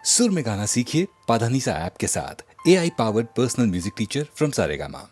सुर में गाना सीखिए पाधानीसा ऐप के साथ। AI powered personal music teacher from Saregama.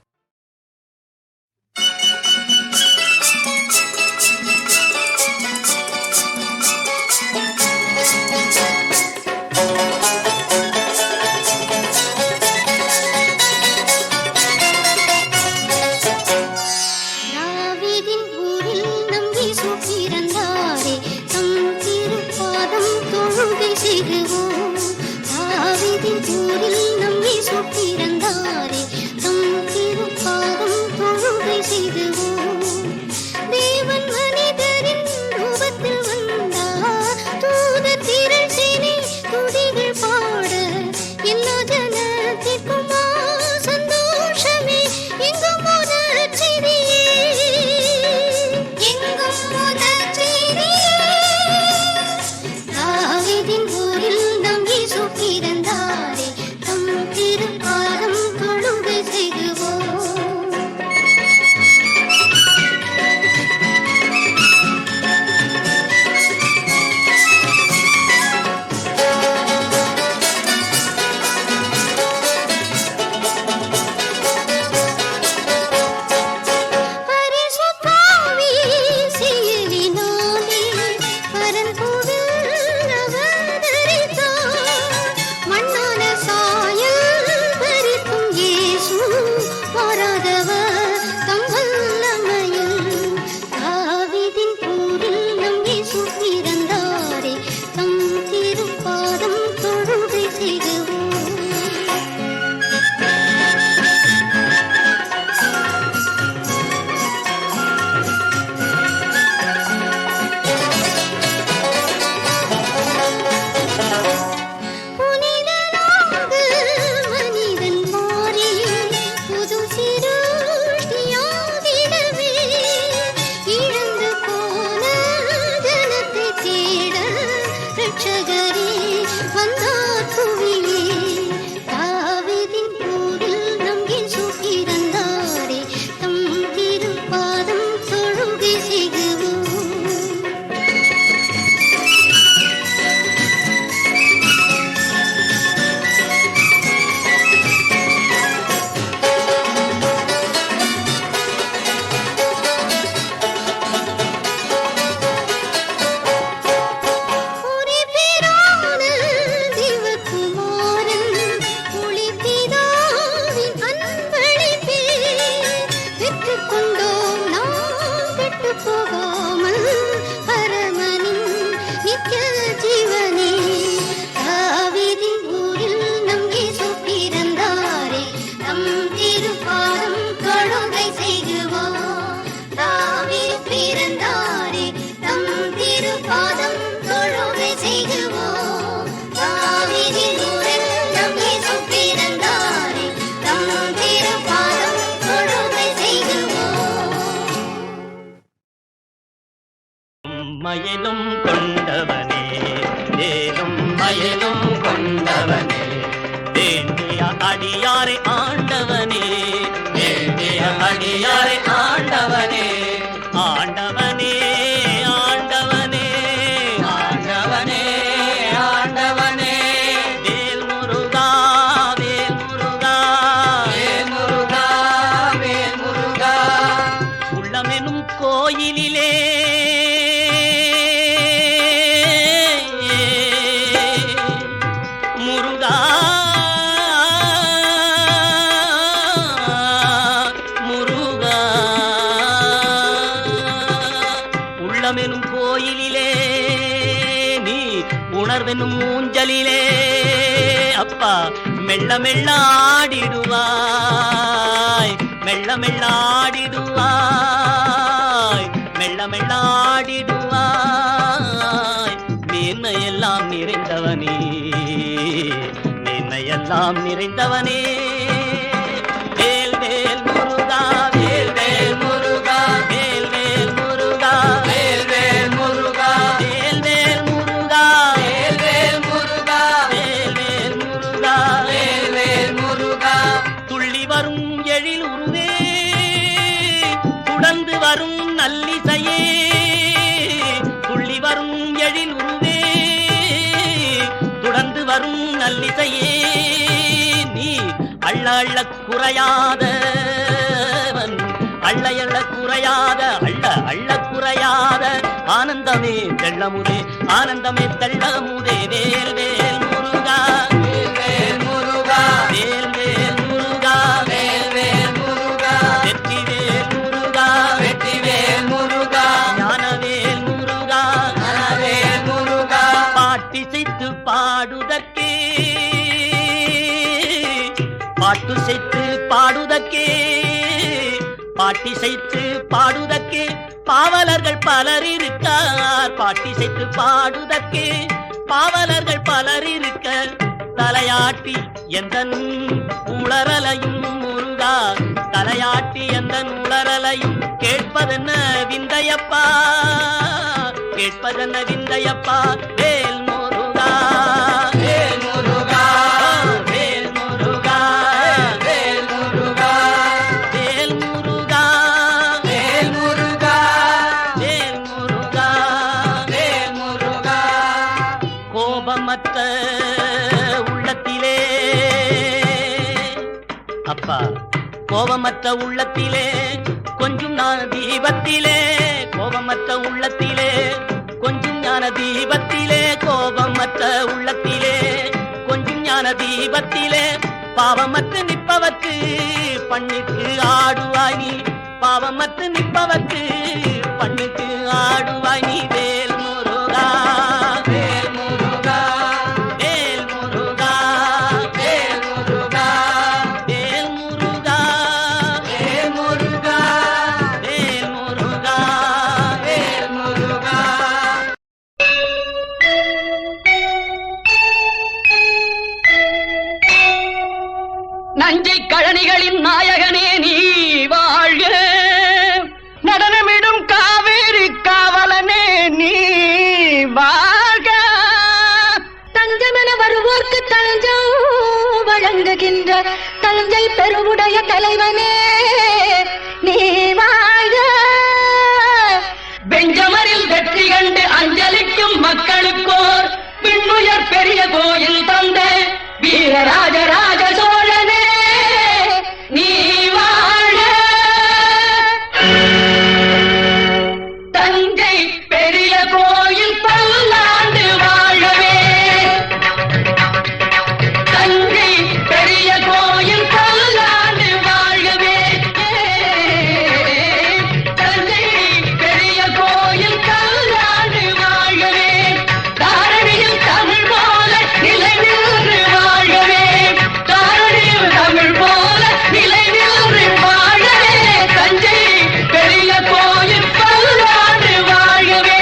மயிலும் கொண்டவனே ஏலும் மயிலும் கொண்டவனே வேண்டிய அடியாரை ஆண்டவனே வேண்டிய அடியாரை ஆண்டவனே ஆண்டவனே ஆண்டவனே ஆண்டவனே ஆண்டவனே வேல் முருகா வேல் முருகா வேல் முருகா வேல் முருகா உள்ளமெனும் கோயிலிலே உள்ளமெனும் கோயிலிலே நீ உணர்வெனும் ஊஞ்சலிலே அப்பா மெல்ல மெல்ல ஆடிடுவாய் மெல்ல மெல்ல ஆடிடுவாய் மெல்ல மெல்ல ஆடிடுவாய் மேன்மையெல்லாம் நிறைந்தவனே மேன்மையெல்லாம் நிறைந்தவனே வேல் வேல் முருகா வேல் வேல் முருகா வேல் வேல் முருகா வேல் வேல் முருகா வேல் வேல் முருகா வேல் வேல் முருகா வேல் வேல் முருகா வேல் வேல் முருகா துள்ளி வரும் எழில் உருவே துடந்து வரும் நல்லிசையே துள்ளி வரும் எழில் உருவே துடந்து வரும் நல்லிசையே நீ அள்ள அள்ள குறையாதவன் அள்ள அள்ள குறையாத அள்ள அள்ள குறையாத ஆனந்தமே தெள்ளமுதே ஆனந்தமே தெள்ளமுதே வேல் வேல் முருகா வேல் வேல் முருகா வேல் வேல் முருகா வேல் வேல் முருகா வெற்றி வேல் முருகா வெற்றி வேல் முருகா ஞானவேல் முருகா ஞானவேல் முருகா பாட்டிசைத்து பாடுதற்கே பாட்டுசைத்து பாடுதற்கே பாட்டிசைத்து பாடுதற்கே பாவலர்கள் பலர் இருக்கார் பாட்டிசைத்து பாடுதற்கே பாவலர்கள் பலர் இருக்க தலையாட்டி எந்தன் உளறலையும் முருகா தலையாட்டி எந்தன் உளறலையும் கேட்பதென்ன விந்தையப்பா கேட்பதென்ன விந்தையப்பா வேல் முருகா வேல் முருகா வேல் முருகா வேல் முருகா வேல் முருகா வேல் முருகா வேல் முருகா வேல் முருகா கோபமற்ற உள்ளத்திலே அப்பா கோபமற்ற உள்ளத்திலே கொஞ்சம் ஞான தீபத்திலே கோபமற்ற உள்ளத்திலே கொஞ்சம் ஞான தீபத்திலே கோபமற்ற உள்ளத்திலே கொஞ்சம் ஞான தீபத்திலே பாவமற்று நிற்பவர்க்கு பண்ணிற்கு ஆடுவாய் நீ பாவமற்று நிற்பவர்க்கு பண்ணிற்கு ஆடுவாய் நீ வேல் முருகா வேல் முருகா வேல் முருகா வேல் முருகா வேல் முருகா வேல் முருகா வேல் முருகா வேல் முருகா நஞ்சை கழனிகளின் நாயகனே நீ வாழ்க நடனமிடும் காவேரி காவலனே நீ வாழ்க தஞ்சமென வருவோர்க்கு தஞ்சம் வழங்குகின்ற தஞ்சை பெருவுடைய தலைவனே நீ வாழ்க பெஞ்சமரில் வெற்றி கண்டு அஞ்சலிக்கும் மக்களுக்கோர் பின்னுயர் பெரிய கோயில் தந்த வீரராஜராஜ சோழனே நீ வாழ்க தஞ்சை பெரிய கோயில் பல்லாண்டு வாழவே தஞ்சை பெரிய கோயில் பல்லாண்டு வாழ்கவே தஞ்சை பெரிய கோயில் பல்லாண்டு வாழ்கவே தாரணியில் தமிழ் போல நிலை நின்று வாழ்கவே தாரணியில் தமிழ் போல நிலை நின்று வாழவே தஞ்சை பெரிய கோயில் பல்லாண்டு வாழ்கவே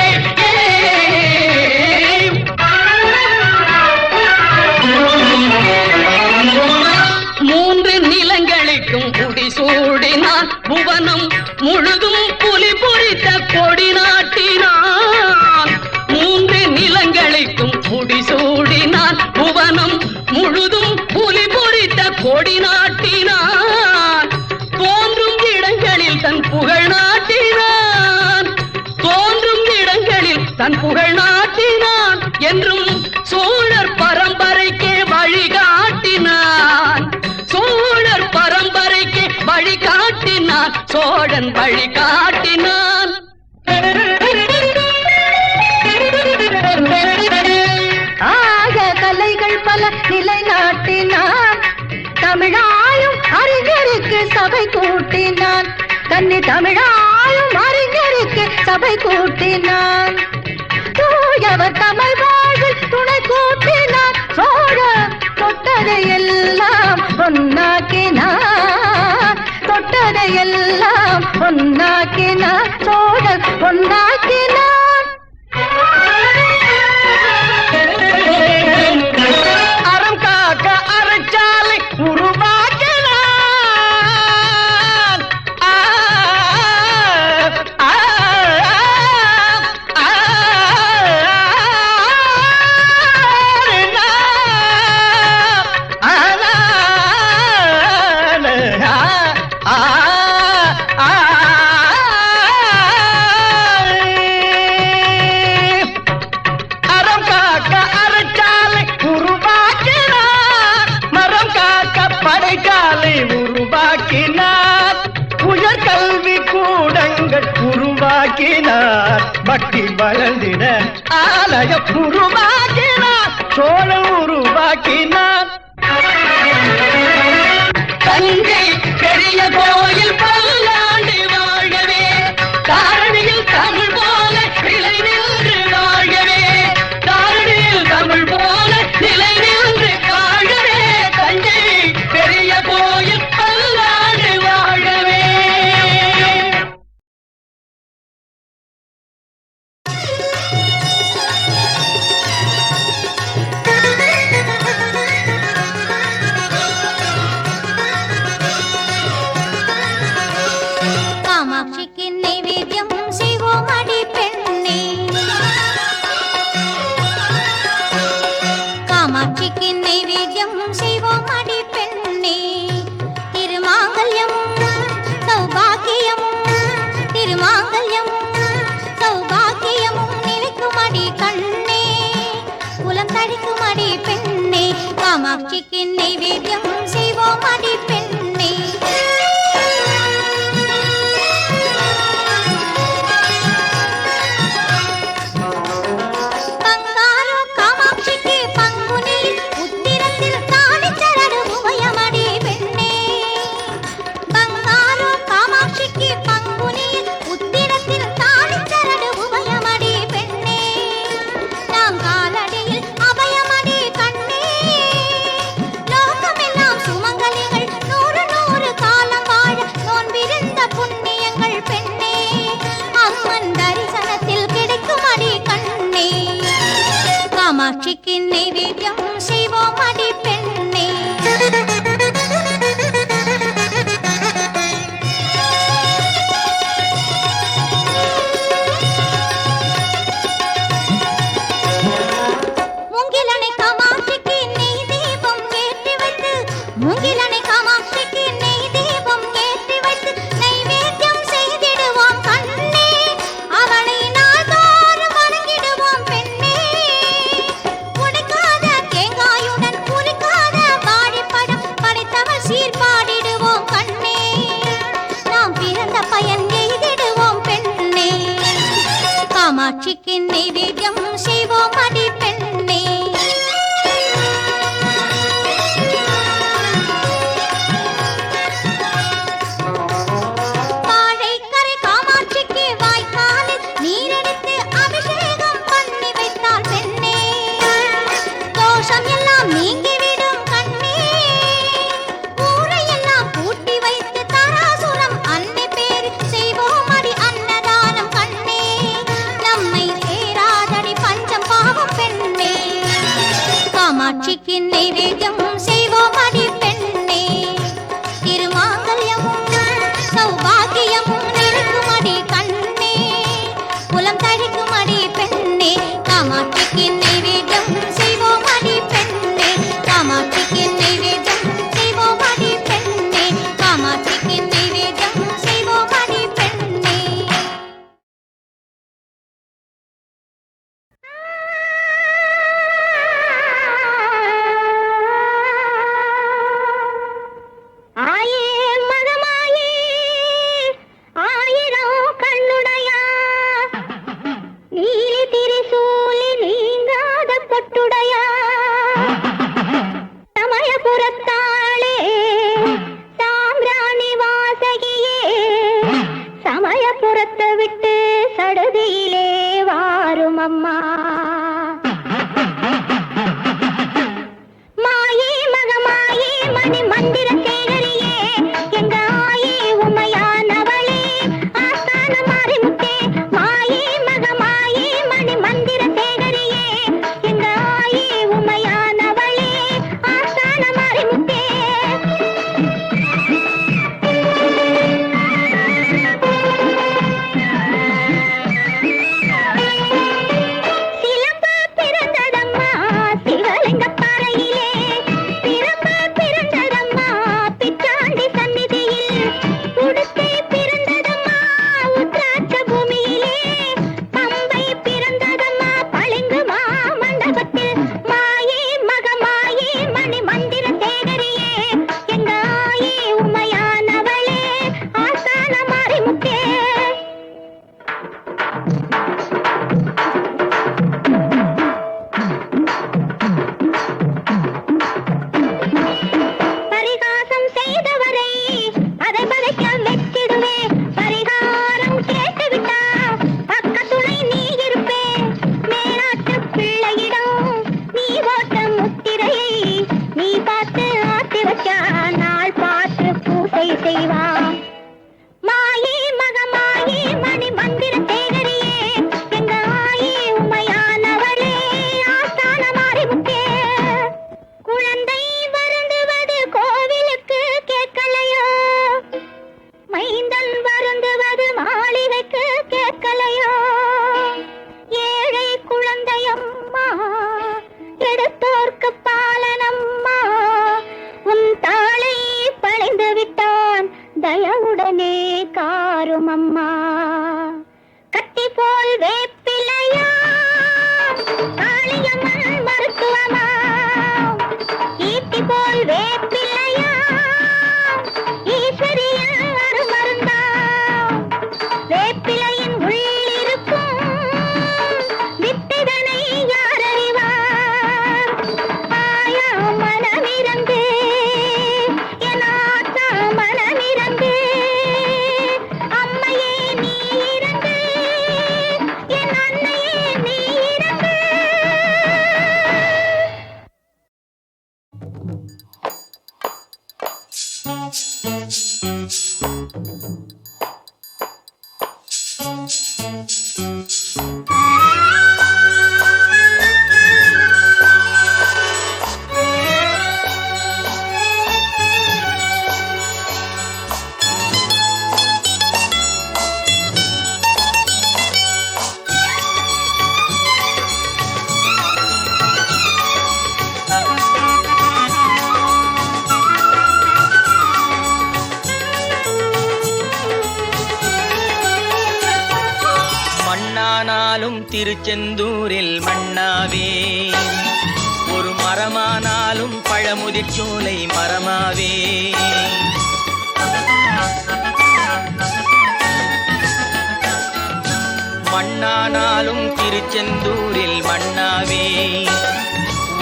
மூன்று நிலங்களுக்கும் குடிசூடினான் புவனம் முழுதும் புலி பொறித்த கொடி நாட்டினான் மூன்று நிலங்களுக்கும் குடிசூடினான் புவனம் முழுதும் புலி பொறித்த கொடி நாட்டினான் தோன்றும் இடங்களில் தன் புகழ் நாட்டினான் தோன்றும் இடங்களில் தன் புகழ் நாட்டினான் என்றும் சோழர் பரம்பரைக்கே வழிகாட்டினான் சோழர் பரம்பரைக்கு வழிகாட்டினான் சோழன் வழிகாட்டினான் ஆக கலைகள் பல நிலைநாட்டினான் தமிழாயும் அறிஞருக்கு சபை கூட்டினான் கன்னி தமிழாயும் அறிஞருக்கு சபை கூட்டினான் தூயவர் தமிழ் வாழ்வில் துணை கூட்டினான் சோழ தொட்டதையெல்லாம் பொன்னாக்கினான் தொட்டதையெல்லாம் பொன்னாக்கினான் சோழர் பொன்னாக்கினான் அறம் காக்க அறச்சாலை உருவாக்கினான் உருவாக்கினார், பக்தி வளர்ந்திட ஆலயம் உருவாக்கினார், சோழன் உருவாக்கினார். தஞ்சை பெரிய கோயில் பல்லாண்டு வாழவே, தாரணியில் தமிழ் போல நிலை நின்று வாழவே, தாரணியில் தமிழ் போல நிலை நின்று வாழவே, தஞ்சை பெரிய கோயில் பல்லாண்டு வாழவே. காமாட்சிக்கு நைவேத்தியம் செய்வோம் அடி பெண்ணே, காமாட்சிக்கு நைவேத்தியம் செய்வோம் அடி பெண்ணே. திருமாங்கல்யமும் சௌபாகியமும், திருமாங்கல்யமும் சௌபாகியமும் நிலைக்கும் அடி கண்ணே, குலம் தழிக்கும் அடி பெண்ணே. காமாட்சிக்கு நைவேத்தியம் செய்வோம் அடி பெண்ணே. பங்காரு காமாட்சிக்கு பங்குனி உத்திரத்தில் தாளிச்சரடு உபயமடி பெண்ணே, பங்காரு காமாட்சிக்கு பங்குனி உத்திரத்தில் தாளிச்சரடு உபயமடி பெண்ணே. நாம் காலடியில் அபயமடி கண்ணே, லோகமெல்லாம் சுமங்கலிகள் நூறு நூறு காலம் வாழ நோன்பிருந்த புண்ணியங்கள் பெண்ணே. அம்மன் தரிசனத்தில் கிடைக்கும் அடி கண்ணே, காமாட்சிக்கு நைவேத்தியம் செய்வோம் அடி பெண்ணே. மூங்கிலணை காமாட்சிக்கு நெய் தீபம் ஏற்றி வைத்து, மூங்கிலணை காமாட்சிக்கு நெய் தீபம் ஏற்றி வைத்து நைவேத்தியம் செய்திடுவோம் கண்ணே, அவளை நாள்தோறும் வணங்கிடுவோம் பெண்ணே. உடைக்காத தேங்காயுடன் உரிக்காத வாழைப்பழம் படைத்தவள் சீர்பாடிடுவோம் கண்ணே, நாம் பிறந்த பயன் எய்திடுவோம் பெண்ணே. காமாட்சிக்கு நைவேத்தியம் செய்வோம் அடி பெண்ணே. வாழைக்கரை காமாட்சிக்கு வாய்க்காலில் நீரெடுத்து அபிஷேகம் பண்ணி வைத்தாள் பெண்ணே, தோஷம் எல்லாம் நீங்கிவிடும் கண்ணே. ஊரையெல்லாம் கூட்டி வைத்து தாராசுரம் அன்னை பேர் செய்வோம் அடி அன்னதானம் கண்ணே, நம்மை சேராதடி பஞ்சம் பாவம் பெண்ணே. காமாட்சிக்கு நைவேத்தியம் செய்வோம் அடி பெண்ணே. திருமாங்கல்யமும் சௌபாகியமும் நிலைக்கும் அடி கண்ணே, குலம் தழிக்கும் அடி பெண்ணே. காமாட்சிக்கு நைவேத்தியம் செய்வோம் அடி பெண்ணே, காமாட்சிக்கு நைவேத்தியம் செய்வோம் அடி பெண்ணே, காமாட்சிக்கு நைவேத்தியம் செய்வோம் அடி பெண்ணே. உடனே காரும் அம்மா. கத்தி போல் வேப்பிலையா காளியம்மன் மருத்துவமா, ஈட்டி போல் வேப்பிலையா ஈஸ்வரியின் அருமருந்தா, வேப்பிலையின் உள்ளிருக்கும் வித்தைதனை யார் அறிவார்? ஆயா மனமிரந்து என் ஆத்தா மனமிரந்து, அம்மையே நீ இறந்து என் அன்னையே நீ இறந்து. மண்ணானாலும் திருச்செந்தூரில் மண்ணாவே, ஒரு மரமானாலும் பழமுதிர்ச்சோலை மரமாவே. மண்ணானாலும் திருச்செந்தூரில் மண்ணாவே,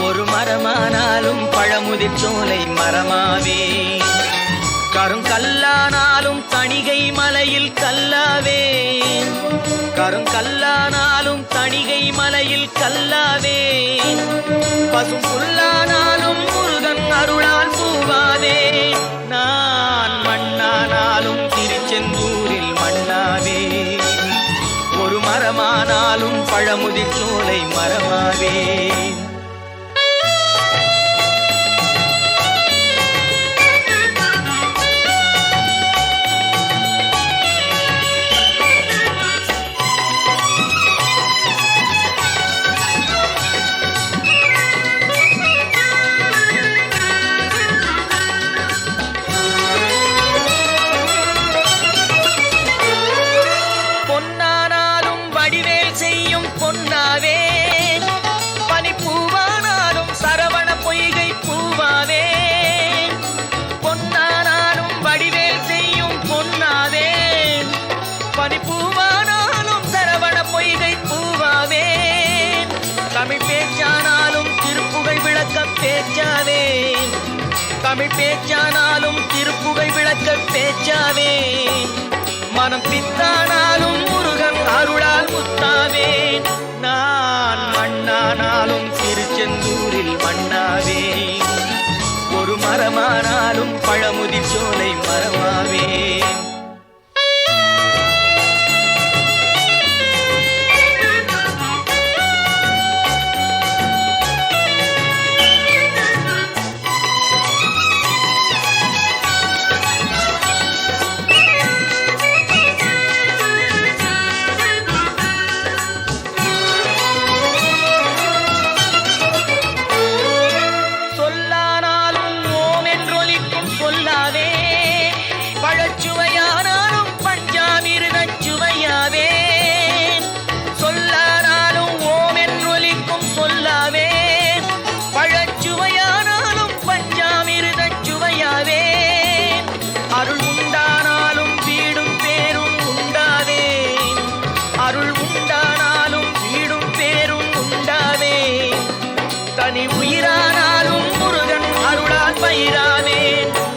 ஒரு மரமானாலும் பழமுதிர்ச்சோலை மரமாவே. கருங்கல்லானாலும் தணிகை மலையில் கல்லாவே, கருங்கல்லானாலும் தணிகை மலையில் கல்லாவே. பசும் புல்லானாலும் முருகன் அருளால் பூவாவே. நான் மண்ணானாலும் திருச்செந்தூரில் மண்ணாவே, ஒரு மரமானாலும் பழமுதிர்ச்சோலை மரமாவே. பொன்னானாலும் வடிவேல் செய்யும் பொன்னாவே, பனிப்பூவானாலும் சரவண பொய்கை பூவாவே. பொன்னானாலும் வடிவேல் செய்யும் பொன்னாவே, பனிப்பூவானாலும் சரவண பொய்கை பூவாவே. தமிழ் பேச்சானாலும் திருப்புகழ் விளக்க பேச்சாவே, தமிழ் பேச்சானாலும் திருப்புகழ் விளக்க பேச்சாவே. மனம் பித்தானாலும் முருகன் அருளால் முத்தாவே. நான் மண்ணானாலும் திருச்செந்தூரில் மண்ணாவே, ஒரு மரமானாலும் பழமுதிர்ச்சோலை மரமாவே. சொல்லானாலும் ஓம் என்றொலிக்கும் சொல்லாவே, பழச்சுவையானாலும் பஞ்சாமிர்தச் சுவையாவே. சொல்லானாலும் ஓம் என்றொலிக்கும் சொல்லாவே, பழச்சுவையானாலும் பஞ்சாமிர்தச் சுவையாவே. அருள் உண்டானாலும் வீடும் பேரும் உண்டாவே, அருள் உண்டானாலும் வீடும் பேரும் உண்டாவே. தனி உயிரானாலும் முருகன் அருளால் பயிராவே.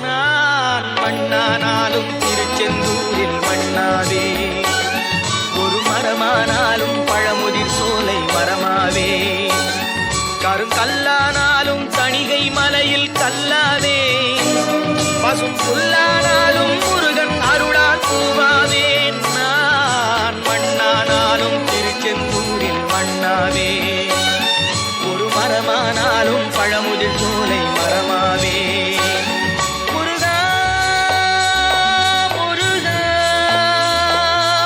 நான் மண்ணானாலும் திருச்செந்தூரில் மண்ணாவே, ஒரு மரமானாலும் பழமுதிர் சோலை மரமாவே. கருங்கல்லானாலும் தணிகை மலையில் கல்லாவே, பசும் புல்லானாலும் முருகன் அருளால் பூவாவே. நான் மண்ணானாலும் திருச்செந்தூரில் மண்ணாவே, ஒரு மரமானாலும் பழமுதிர் சோலை மரமாவே. முருகா முருகா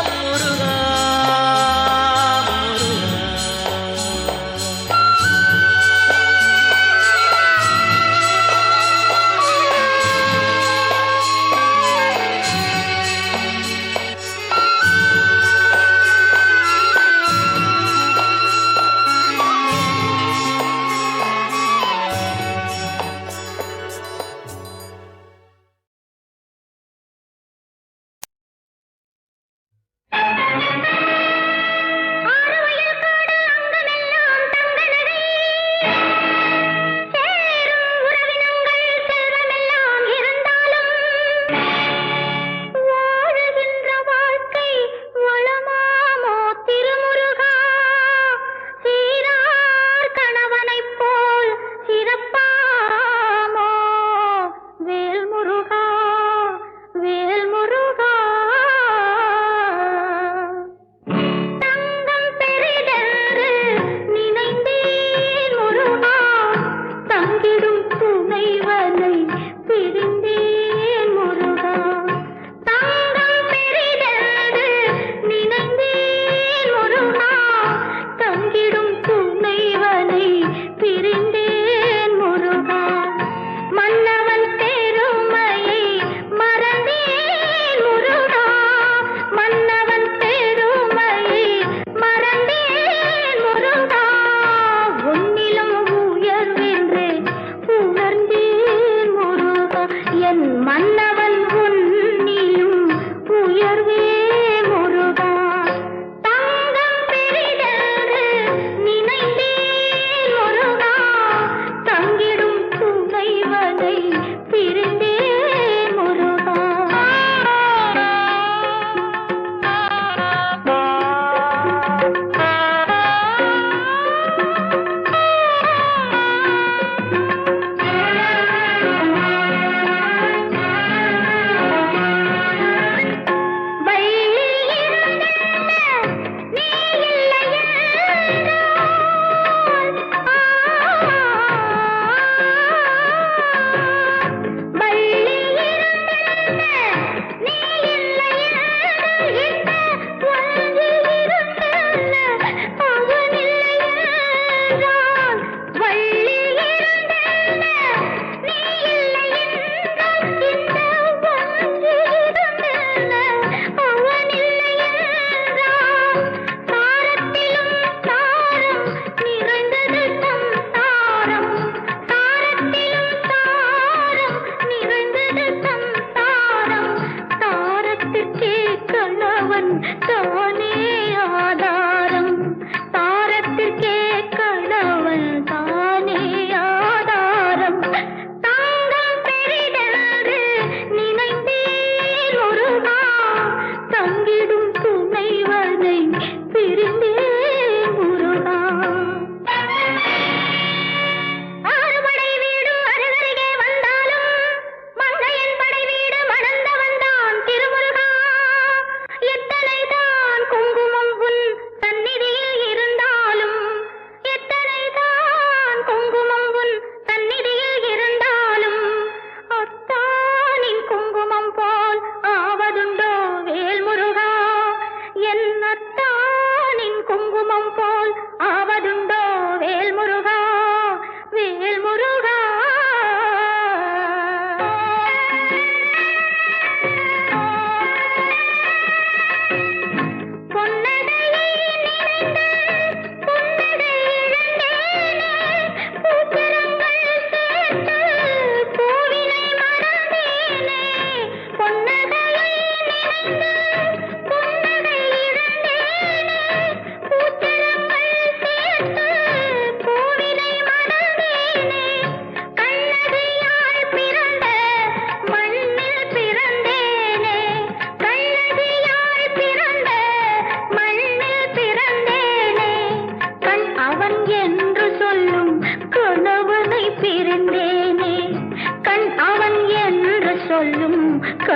முருகா முருகா.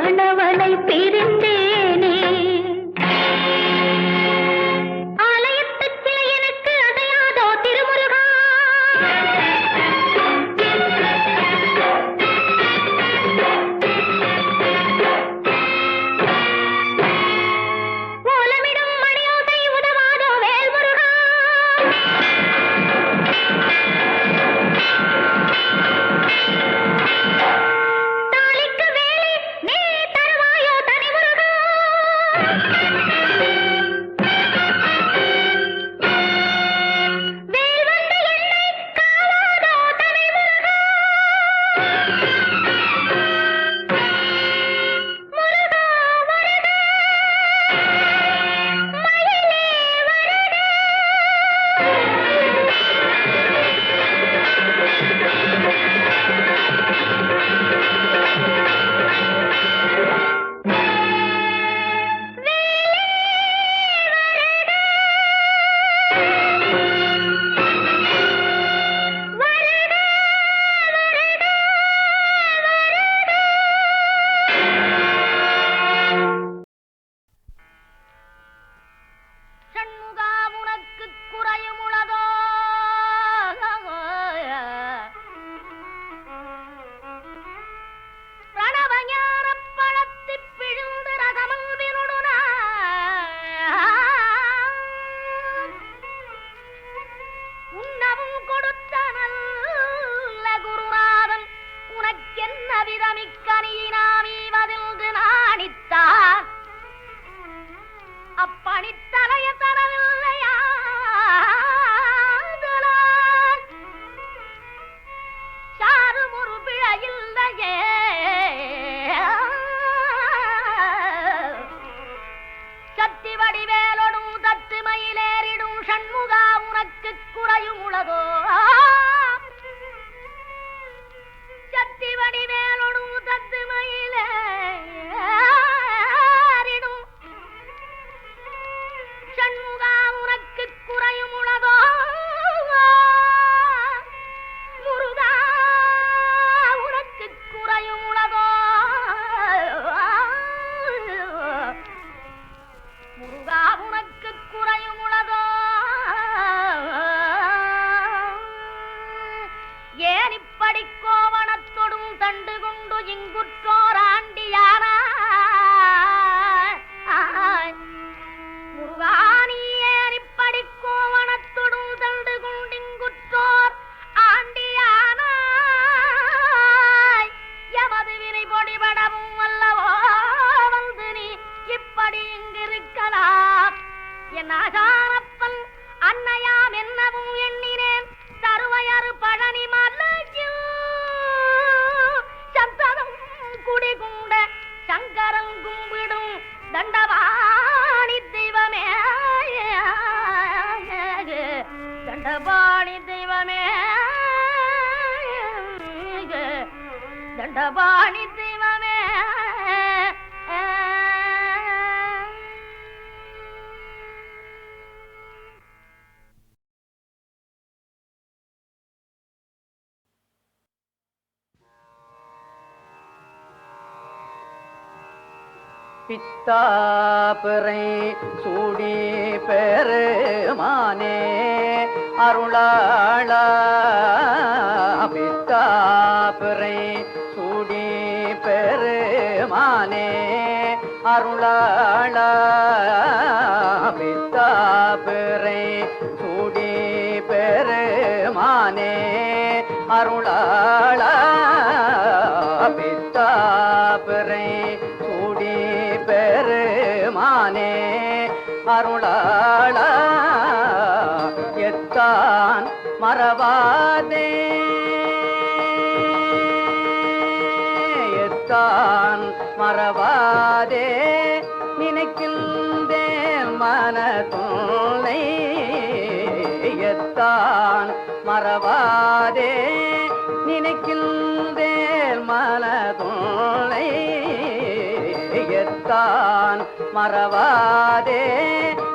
கணவனை பிரிந்தேனே ஆலயத்துச் சிலை எனக்கு அடையாதோ திருமுருகா ஓலமிடும் மணியோசை உதவாதோ வேல்முருகா தாலிக்கு வேலி நீ தருவாயோ தனிமுருகா வேல் வந்த என்னை காவாதோ தனிமுருகா முருகா வருக மயிலே வருக சண்முகா உனக்கு குறையும் உளதோ பிரணவஞான பழத்திப் பிழிந்து ரகமல்வினுடுனா உண்ணவும் கொடுத்த நல்ல குருநாதன் உனக்கென்ன விதமிக்கனியினாமீவதில்கு நாணித்தான் அப்பணித்தலைய தரவில்லையா சாரும் ஒரு பிழையில்லையே சக்தி வடிவேலொடும் தத்து மயிலேறிடும் சண்முகா உனக்கு குறையும் உளதோ சக்தி வடிவேலொடும் தத்து மயிலேறிடும் சண்முகா உனக்கு குறையும் உளதோ முருகா உனக்கு குறையும் உளதோ முருகா உனக்கு குறையும் உளதோ ஏன் இப்படி கோவணத்தொடும் தண்டு கொண்டு இங்குற்றோர் ஆண்டியானா முருகானியேர் இப்படி கோவணத்தொடும் தண்டு கொண்டிங்குற்றோர் ஆண்டியானாய் எமது வினை பொடிபடவும் அல்லவோ வந்து நீ இப்படி இங்கிருக்கலாம் என் ஆசாரப்பன் அன்னையாம் என்னவும் எண்ணினேன் தருவையறு பழனி மலையில் சந்தனம் குடிகுண்ட சங்கரன் கும்பிடும் தண்டபாணி தெய்வமே தண்டபாணி தெய்வமே தண்டபாணி தெய்வமே பித்தாபிறை சூடி பெருமானே அருளாளா பித்தாபிறை சூடி பெருமானே அருளாளா பித்தாபிறை சூடி பெருமானே அருளாளா பித்தாபிறை சூடி பெருமானே அருளாளா எத்தான் மறவாதே எத்தான் மறவாதே நினைக்கின்றேன் மனதுள்ளை எத்தான் மறவாதே நினைக்கின்றேன் மனதுள்ளை எத்தான் மறவாதே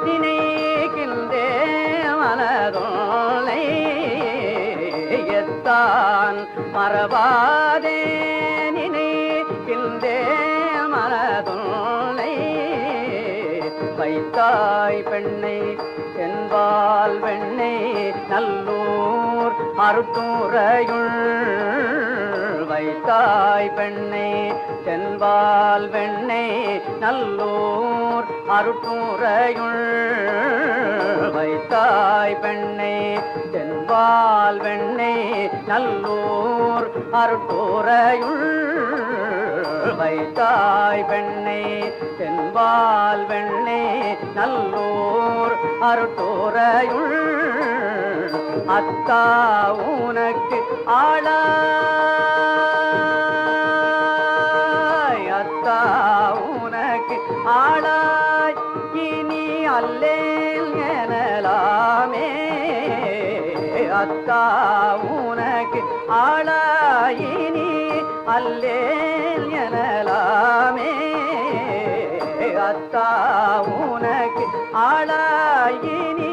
நினைக்கின்றே மனதோளை எத்தான் மறவாதே நினைக்கின்றே வைத்தாய் பெண்ணை என்பால் வெண்ணை நல்லூர் அருட்டுரையுள் வைத்தாய் பெண்ணை தென்பால் வெண்ணை நல்லூர் அருட்டுரையுள் வைத்தாய் பெண்ணை தென்பால் வெண்ணை நல்லூர் அருட்டுரையுள் வைத்தாய் பெண்ணை தென்பால் வெண்ணை நல்லூர் அருட்டுரையுள் அத்தா உனக்கு ஆளாய் அத்தா உனக்கு ஆளாய் இனி அல்லேல் எனலாமே அத்தா உனக்கு ஆளாய் இனி அல்லேல் எனலாமே அத்தா உனக்கு ஆளாயினி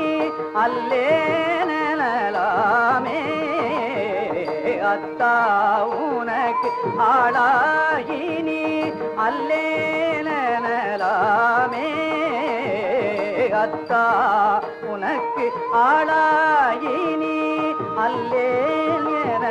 அல்லேனலாமே அத்தா உனக்கு ஆளாயினி அல்லேனலாமே அத்தா உனக்கு ஆளாயினி அல்லேனலாமே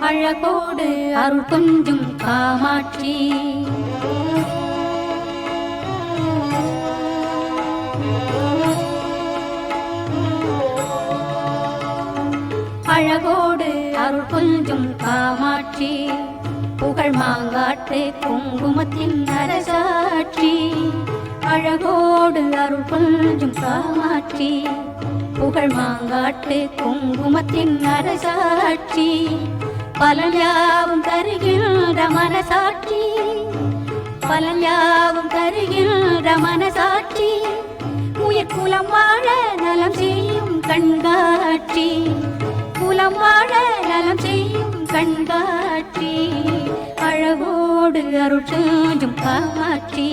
அழகோடு அருள் கொஞ்சும் காமாட்சி அழகோடு அருள் கொஞ்சும் காமாட்சி புகழ் மாங்காட்டு குங்குமத்தின் அரசாட்சி அழகோடு அருள் கொஞ்சும் காமாட்சி புகழ் மாங்காட்டு குங்குமத்தின் அரசாட்சி பலன் யாவும் தருகின்ற மனசாட்சி பலன் யாவும் தருகின்ற மனசாட்சி உயிர் குலம் வாழ நலம் செய்யும் கண்காட்சி குலம் வாழ நலம் செய்யும் கண்காட்சி அழகோடு அருள் செஞ்சும் காமாட்சி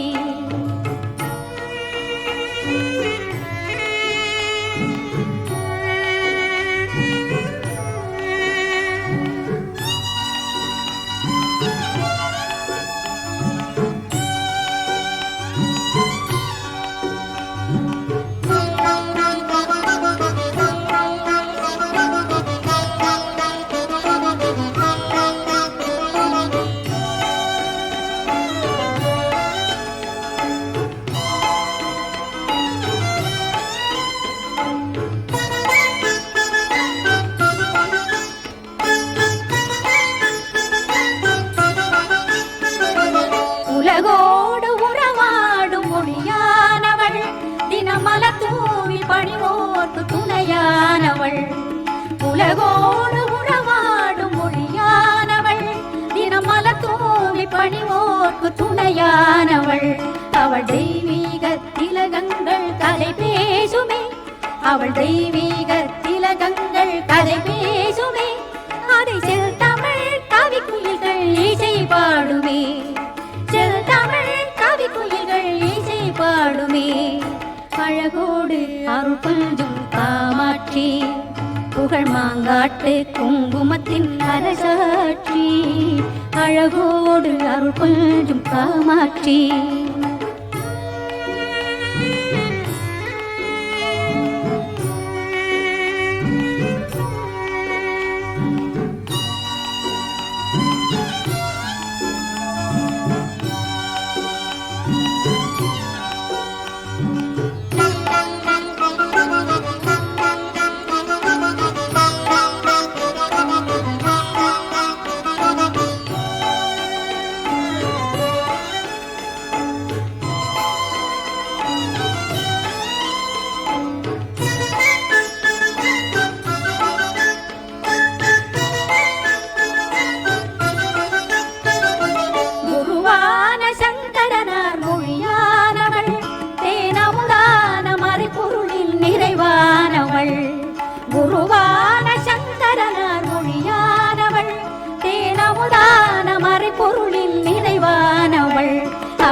உலகோடு உறவாடும் மொழியானவள் தினமல தூவி பணிவோர்க்கு துணையானவள் அவள் தெய்வீக திலகங்கள் கதை பேசுமே அவள் தெய்வீக திலகங்கள் கதை பேசுமே அதை செல் தமிழ் கவி குயில்கள் இசை பாடுமே செல் தமிழ் கவி குயில்கள் இசை பாடுமே அழகோடு அருள் கொஞ்சும் காமாட்சி புகழ் மாங்காட்டு குங்குமத்தின் அரசாட்சி அழகோடு அருள் கொஞ்சும் காமாட்சி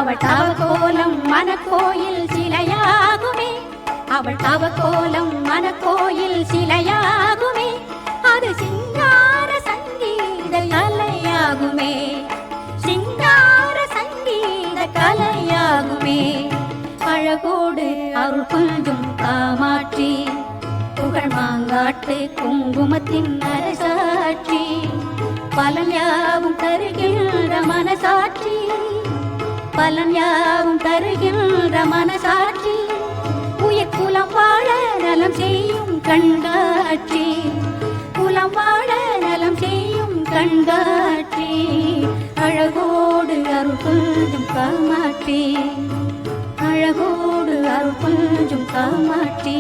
அவள் தவக்கோலம் மனக்கோயில் சிலையாகுமே, அவள் தவக்கோலம் மனக்கோயில் சிலையாகுமே, அது சிங்கார சங்கீத கலையாகுமே, சிங்கார சங்கீத கலையாகுமே. அழகோடு அருள் கொஞ்சும் காமாட்சி, புகழ் மாங்காட்டு குங்குமத்தின் அரசாட்சி, பலன் யாவும் தருகின்ற மனசாட்சி, பலன் யாவும் தருகின்ற மனசாட்சி, உயிர் குலம் வாழ நலம் செய்யும் கண்காட்சி, குலம் வாழ நலம் செய்யும் கண்காட்சி. அழகோடு அருள் கொஞ்சும் காமாட்சி, அழகோடு அருள் கொஞ்சும் காமாட்சி.